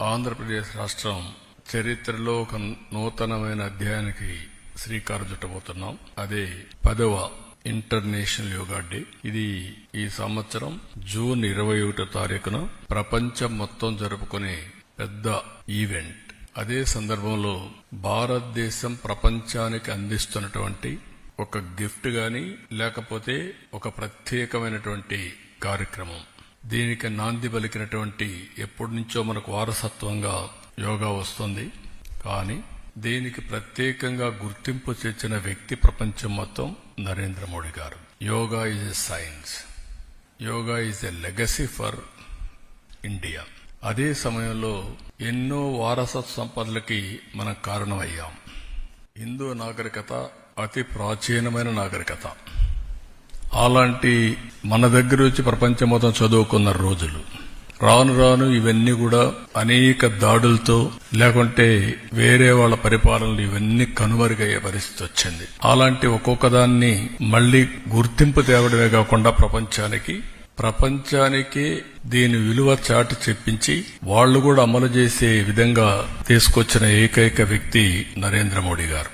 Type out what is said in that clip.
ఆంధ్రప్రదేశ్ రాష్ట్రం చరిత్రలో ఒక నూతనమైన అధ్యాయానికి శ్రీకారం చుట్టబోతున్నాం. అదే 10వ ఇంటర్నేషనల్ యోగా డే. ఇది ఈ సంవత్సరం జూన్ 21వ తారీఖున ప్రపంచం మొత్తం జరుపుకునే పెద్ద ఈవెంట్. అదే సందర్భంలో భారతదేశం ప్రపంచానికి అందిస్తున్నటువంటి ఒక గిఫ్ట్ గాని లేకపోతే ఒక ప్రత్యేకమైనటువంటి కార్యక్రమం. దీనికి నాంది పలికినటువంటి ఎప్పటి నుంచో మనకు వారసత్వంగా యోగా వస్తుంది. కానీ దీనికి ప్రత్యేకంగా గుర్తింపు తెచ్చిన వ్యక్తి ప్రపంచం మొత్తం నరేంద్ర మోడీ గారు. Yoga is a science, yoga is a legacy for India. అదే సమయంలో ఎన్నో వారసత్వ సంపదలకి మనం కారణమయ్యాం. హిందూ నాగరికత అతి ప్రాచీనమైన నాగరికత. అలాంటి మన దగ్గర వచ్చి ప్రపంచం మొత్తం చదువుకున్న రోజులు రాను రాను ఇవన్నీ కూడా అనేక దాడులతో లేకుంటే వేరే వాళ్ళ పరిపాలనలు ఇవన్నీ కనుమరుగయ్యే పరిస్థితి వచ్చింది. అలాంటి ఒక్కొక్క దాన్ని మళ్లీ గుర్తింపు తేవడమే కాకుండా ప్రపంచానికి దీని విలువ చాటి చెప్పించి వాళ్లు కూడా అమలు చేసే విధంగా తీసుకొచ్చిన ఏకైక వ్యక్తి నరేంద్ర మోడీ గారు.